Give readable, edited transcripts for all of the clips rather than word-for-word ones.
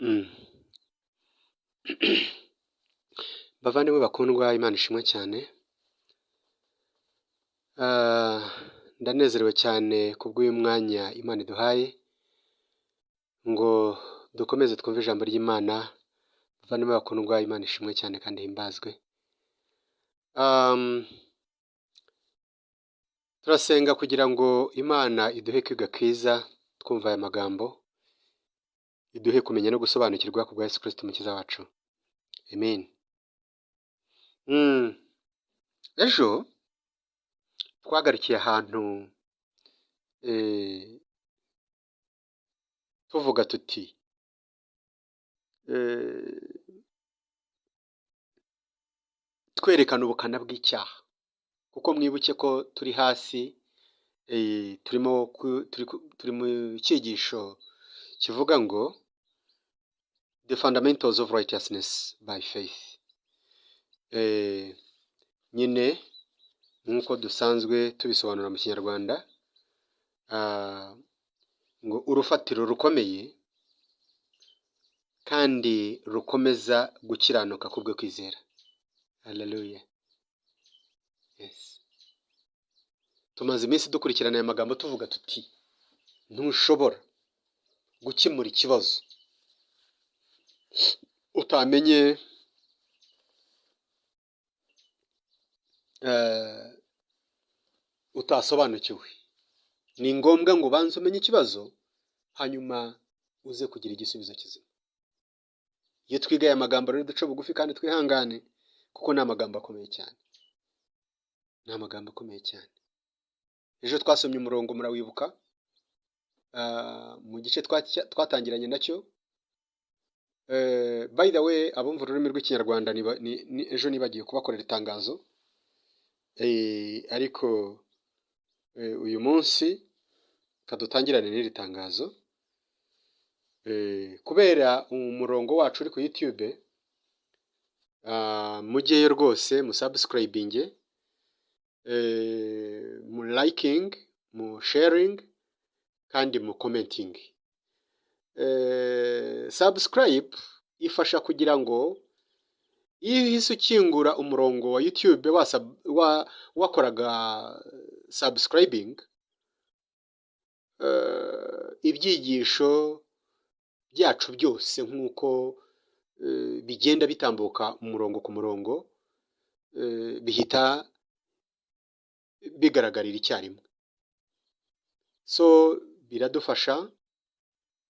Mm. Bavandimwe bakundwa, Imana ishimwe cyane. Ndanezerewe cyane kubw'uyu mwanya Imana iduhaye ngo dukomeze twumve ijambo ry'Imana. Bavandimwe bakundwa, Imana ishimwe cyane kandi himbazwe. Turasenga kugira ngo Imana iduhe kwiga kwiza twumva aya magambo, iduhe kumenya no gusobanukirwa ku bwa Yesu Kristo umukiza wacu. Amen. Ejo twagarukiye ahantu tuvuga tuti twerekana ubukana bw'icyaha, kuko mwibuke ko turi hasi, turi mu cyigisho kivuga ngo the fundamentals of righteousness by faith. Nyine nk'uko dusanzwe tubisobanura mu kinyarwanda, ngo urufatiro rukomeye kandi rukomeza gukiranuka kubwo kwizera. Haleluya. Yes. Tumaze iminsi dukurikirana aya magambo tuvuga tuti ntushobora gukemura ikibazo utamenye utasobanukiwe. Ni ngombwa ngo ubanze umenye ikibazo hanyuma uze kugira igisubizo kizima. Iyo twiga aya magambo rero duce bugufi kandi twihangane, kuko ni amagambo akomeye cyane. Ni amagambo akomeye cyane. Ejo twasomye umurongo, murawibuka, mu gice twatangiranye nacyo. By the way, abumva ururimi rw'ikinyarwanda ejo nibagiye kubakorera itangazo, ariko uyu munsi kadutangirane n'iri tangazo. Kubera umurongo wacu uri ku YouTube, mujyeyo rwose musubscribinge, mu liking, mu sharing kandi mu commenting. Subscribe ifasha kugira ngo iyo uhise ukingura umurongo wa YouTube wakoraga subscribing, ibyigisho byacu byose nk'uko bigenda bitambuka umurongo ku murongo, bihita bigaragarira icyarimwe. So biradufasha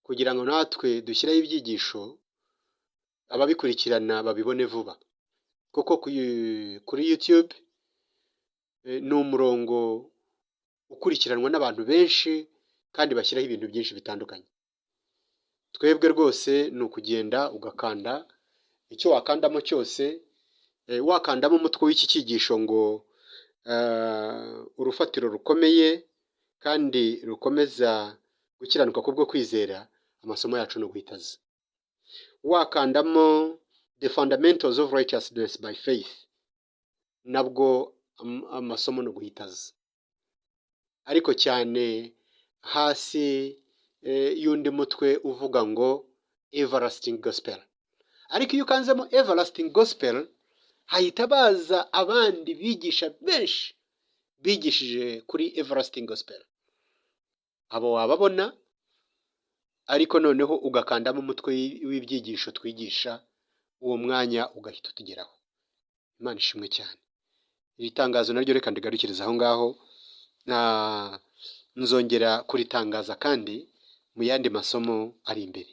kugira ngo natwe dushyireho ibyigisho, ababikurikirana babibone vuba, kuko kuri YouTube ni umurongo ukurikiranwa n'abantu benshi kandi bashyiraho ibintu byinshi bitandukanye. Twebwe rwose ni ukugenda ugakanda icyo wakandamo cyose, wakandamo umutwe w'iki cyigisho ngo urufatiro rukomeye kandi rukomeza gukiranuka kubwo kwizera, amasomo yacu no guhitaza. Wakandamo the fundamentals of righteousness by faith, nabwo amasomo no guhitaza. Ariko cyane hasi y'undi mutwe uvuga ngo everlasting gospel. Ariko iyo ukanzemo everlasting gospel, hahita baza abandi bigisha benshi bigishije kuri everlasting gospel. Abo wababona, ariko noneho ugakandamo umutwe w'ibyigisho twigisha, uwo mwanya ugahita utugeraho. Imana ishimwe cyane. Iri tangazo naryo reka ndigarukiriza aho ngaho, nzongera kuritangaza kandi mu yandi masomo ari imbere.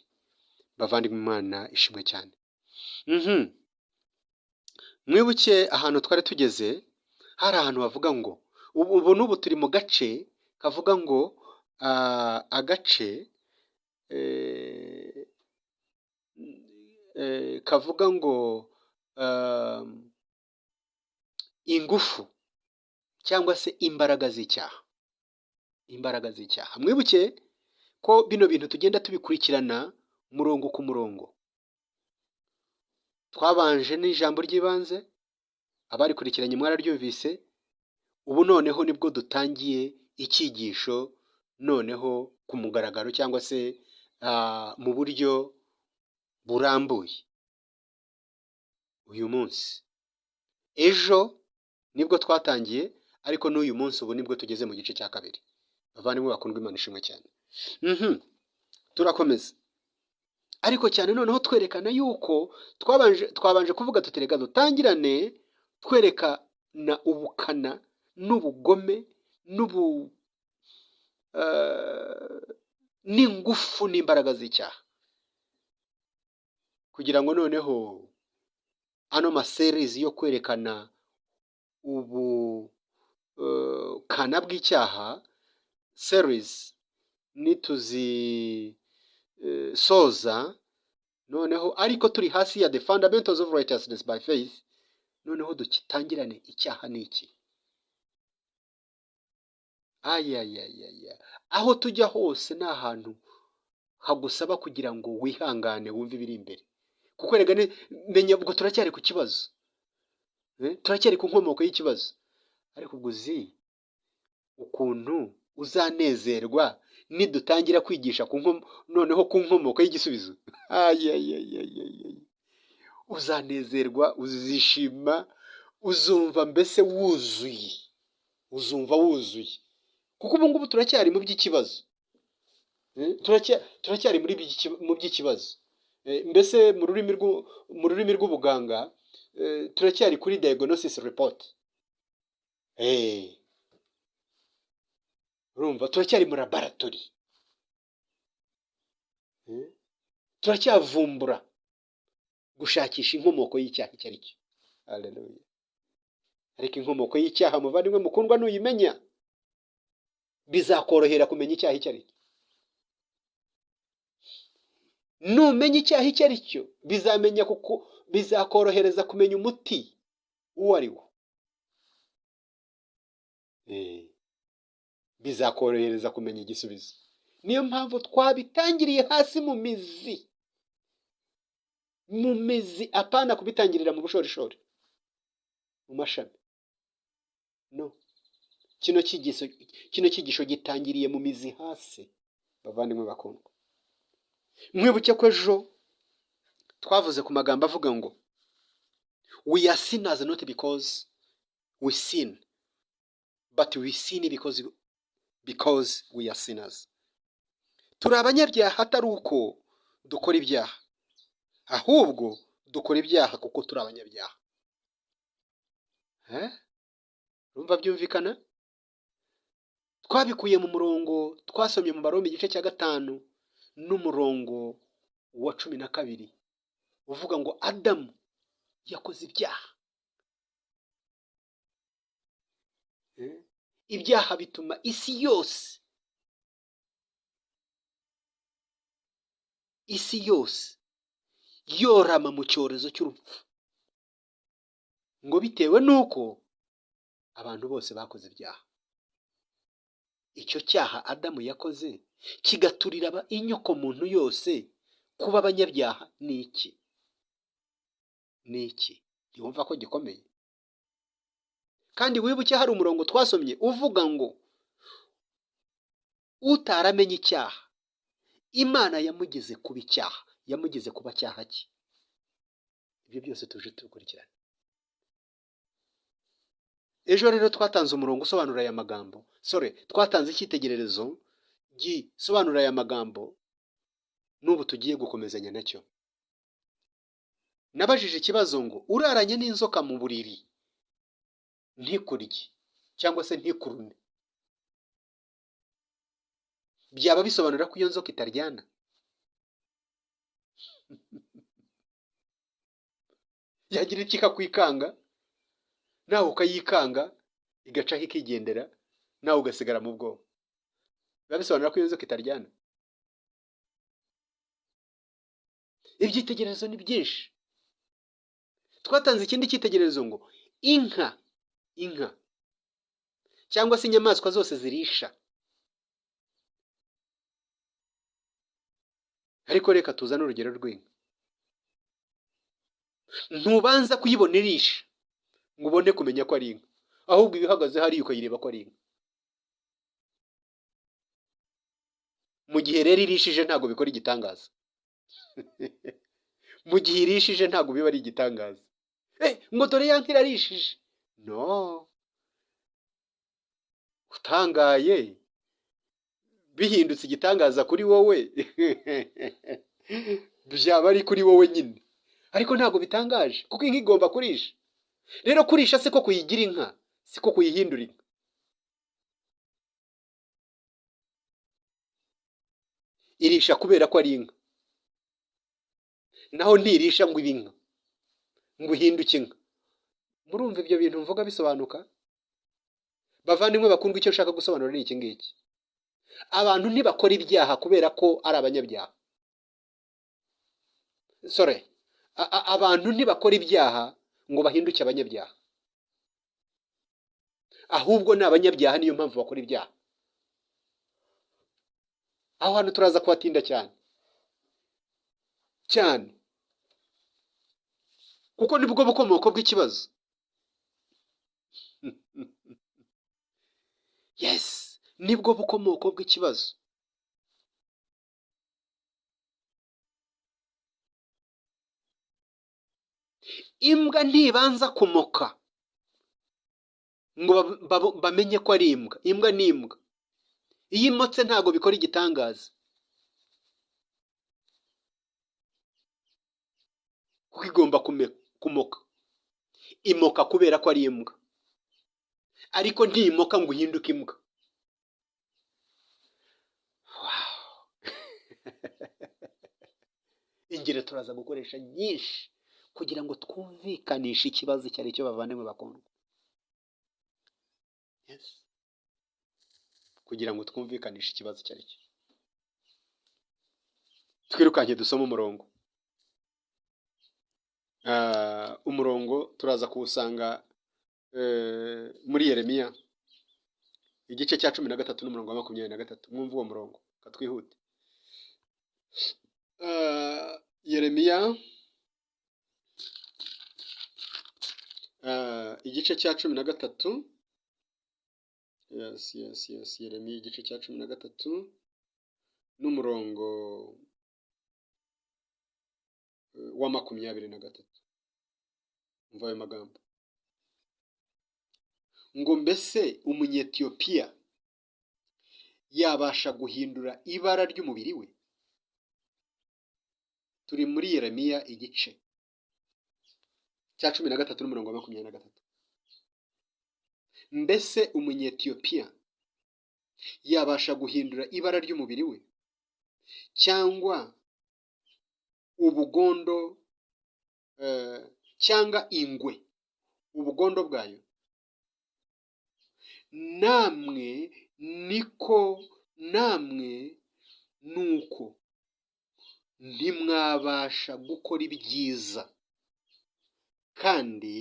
Bavandimwe, Imana ishimwe cyane. Mwibuke ahantu twari tugeze, hari ahantu havuga ngo ubu n'ubu turi mu gace kavuga ngo agace kavuga ngo ingufu cyangwa se imbaraga z'icyaha. Imbaraga z'icyaha. Mwibuke ko bino bintu tugenda tubikurikirana umurongo ku murongo. Twabanje n'ijambo ry'ibanze, abarikurikiranye mwararyumvise. Ubu noneho nibwo dutangiye icyigisho, noneho ku mugaragaro cyangwa se mu buryo burambuye uyu munsi. Ejo nibwo twatangiye, ariko n'uyu munsi ubu nibwo tugeze mu gice cya kabiri. Bavandimwe bakundwa, Imana ishimwe cyane. Turakomeza ariko cyane noneho twerekana yuko twabanje kuvuga tuti reka dutangirane twerekana ubukana n'ubugome n'ingufu n'imbaraga z'icyaha, kugira ngo noneho ano maseries yo kwerekana ubukana bw'icyaha series nituzisoza noneho, ariko turi hasi ya the fundamentals of righteousness by faith, noneho dukitangirane icyaha n'iki. Aho tujya hose ni ahantu hagusaba kugira ngo wihangane wumve ibiri imbere, kuko rega menya ubwo turacyari ku kibazo, turacyari ku nkomoko y'ikibazo, ariko ubwo uzi ukuntu uzanezerwa nidutangira kwigisha noneho ku nkomoko y'igisubizo. Uzanezerwa, uzishima, uzumva mbese wuzuye, kuko ubu ngubu turacyari mu by'ikibazo, turacyari mu by'ikibazo. Mbese mu rurimi rw'ubuganga turacyari kuri diagnosis report. Urumva, turacyari mu laboratory, turacyavumbura gushakisha inkomoko y'icyaha icyo ari cyo. Haleluya. Ariko inkomoko y'icyaha, muvandimwe mukundwa, nuyimenya bizakorohera kumenya icyaha icyo ari cyo. Numenya icyaha icyo ari cyo bizakorohereza kumenya umuti uwo ari wo. Bizakorohereza kumenya igisubizo. Niyo mpamvu twabitangiriye hasi mu mizi, apana kubitangirira mu bushorishori, mu mashami. No, kino cyigisho gitangiriye mu mizi hasi. Bavandimwe bakundwa, mwibuke ko ejo twavuze ku magambo avuga ngo we are sinners not because we sin, but we sin because we are sinners. Turi abanyabyaha atari uko dukora ibyaha, ahubwo dukora ibyaha kuko turi abanyabyaha. Urumva byumvikana? Twabikuye mu murongo twasomye mu Baroma igice cya 5 n'umurongo wa 12 uvuga ngo Adamu yakoze ibyaha. Ibyaha bituma isi yose yorama mu cyorezo cy'urupfu, ngo bitewe n'uko abantu bose bakoze ibyaha. Icyo cyaha Adamu yakoze kigaturira inyoko muntu yose kuba abanyabyaha. Ni iki? Ntiwumva ko gikomeye? Kandi wibuke hari umurongo twasomye uvuga ngo utaramenye icyaha Imana yamugeze kuba icyaha, yamugeze kuba cyaha cye. Ibyo byose tuje tubikurikirana. Ejo rero twatanze umurongo usobanura aya magambo, twatanze icyitegererezo gisobanura aya magambo, n'ubu tugiye gukomezanya nacyo. Nabajije ikibazo ngo uraranye n'inzoka mu buriri ntikurye cyangwa se ntikurume, byaba bisobanura ko iyo nzoka itaryana? Yagira iki ikakwikanga, nawe ukayikanga, igacaho ikigendera, nawe ugasigara mu bwoba? Biba bisobanura ko iyo nzoka itaryana? Ibyitegererezo ni byinshi. Twatanze ikindi cyitegererezo ngo inka cyangwa se inyamaswa zose zirisha. Ariko reka tuzane urugero rw'inka. Ntubanza kuyibona irisha ngo ubone kumenya ko ari inka, ahubwo ibihagaze hariya ukayireba ko ari inka. Mu gihe rero irishije ntabwo bikora igitangaza. mu gihe irishije ntabwo biba ari igitangaza. Ngo dore ya nka irarishije, no, utangaye bihindutse igitangaza kuri wowe byaba ari kuri wowe nyine, ariko ntabwo bitangaje kuko inka igomba kurisha. Rero kurisha si ko kuyigira inka, si ko kuyihindura inka. Irisha kubera ko ari inka, naho ntirisha ngo ibe inka, ngo uhinduke inka. Murumva ibyo bintu mvuga bisobanuka? Bavandimwe bakundwa, icyo nshaka gusobanura ni iki ngiki: abantu ntibakora ibyaha kubera ko ari abanyabyaha. Abantu ntibakora ibyaha ngo bahinduke abanyabyaha, ahubwo ni abanyabyaha, niyo mpamvu bakora ibyaha. Aho hantu turaza kuhatinda cyane cyane, kuko nibwo bukomoko bw'ikibazo. Yes, nibwo bukomoko bw'ikibazo. Imbwa ntibanza kumoka ngo bamenye ko ari imbwa. Imbwa ni imbwa, iyo imotse ntabwo bikora igitangaza, kuko igomba kumoka. Imoka kubera ko ari imbwa, ariko ntimoka ngo uhinduke imbwa. Ingero turaza gukoresha nyinshi kugira ngo twumvikanishe ikibazo icyo ari cyo, bavandimwe bakundwa. Yes, kugira ngo twumvikanishe ikibazo icyo ari cyo. Twirukanye dusome umurongo. Umurongo turaza kuwusanga muri Yeremiya igice cya 13 n'umurongo wa 23. Mwumva uwo murongo, katwihute. Yeremiya igice cya 13. Yes, Yeremiya igice cya 13 n'umurongo wa 23. Umva ayo magambo ngo: mbese umunyetiyopiya yabasha guhindura ibara ry'umubiri we? Turi muri Yeremiya igice cya 13 n'umurongo wa 23. Mbese umunyetiyopiya yabasha guhindura ibara ry'umubiri we, cyangwa ubugondo cyangwa ingwe ubugondo bwayo? Namwe nuko ntimwabasha gukora ibyiza, kandi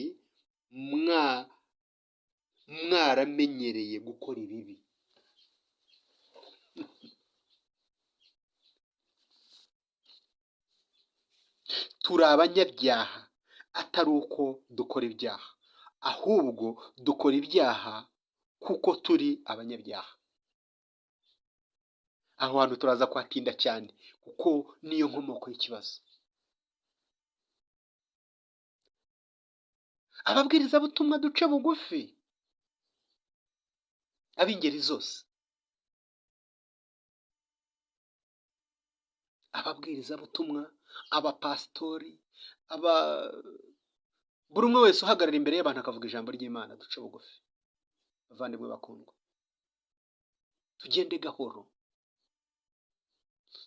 mwaramenyereye gukora ibibi. Turi abanyabyaha atari uko dukora ibyaha, ahubwo dukora ibyaha kuko turi abanyabyaha. Aho hantu turaza kuhatinda cyane kuko niyo nkomoko y'ikibazo. Ababwirizabutumwa duce bugufi, ab'ingeri zose, ababwirizabutumwa, abapasitori, buri umwe wese uhagarara imbere y'abantu akavuga ijambo ry'Imana, duce bugufi. Bavandimwe bakundwa, tugende gahoro,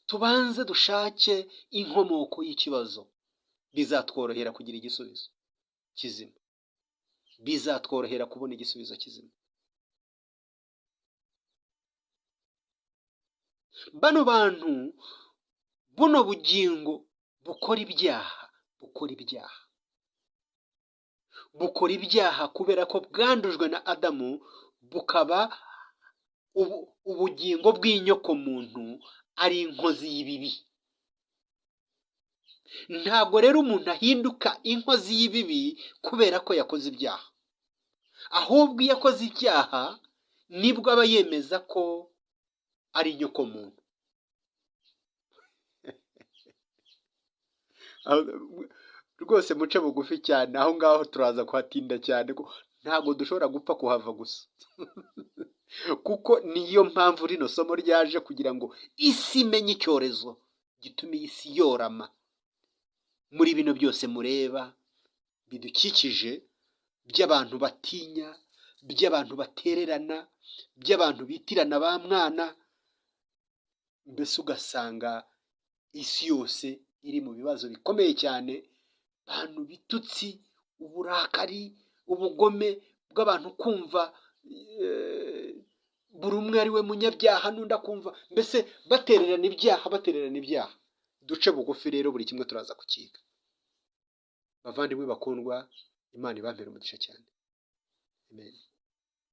tubanze dushake inkomoko y'ikibazo. Bizatworohera kugira igisubizo kizima, bizatworohera kubona igisubizo kizima. Bano bantu, buno bugingo bukora ibyaha kubera ko bwandujwe na Adamu, bukaba ubugingo bw'inyoko muntu, ari inkozi y'ibibi. Ntabwo rero umuntu ahinduka inkozi y'ibibi kubera ko yakoze ibyaha, ahubwo iyo akoze ibyaha nibwo aba yemeza ko ari inyoko muntu. rwose muce bugufi cyane, aho ngaho turaza kuhatinda cyane, ntabwo dushobora gupfa kuhava gusa kuko niyo mpamvu rino somo ryaje, kugira ngo isi imenye icyorezo gituma iyi si yorama. Muri bino byose mureba bidukikije, by'abantu batinya, by'abantu batererana, by'abantu bitirana ba mwana, mbese ugasanga isi yose iri mu bibazo bikomeye cyane, abantu bitutsi, uburakari, ubugome bw'abantu, kumva buri umwe ari we munyabyaha n'undi akumva, mbese batererana ibyaha. Duce bugufi rero, buri kimwe turaza kukiga. Bavandimwe bakundwa, Imana ibampere umugisha cyane. Amen.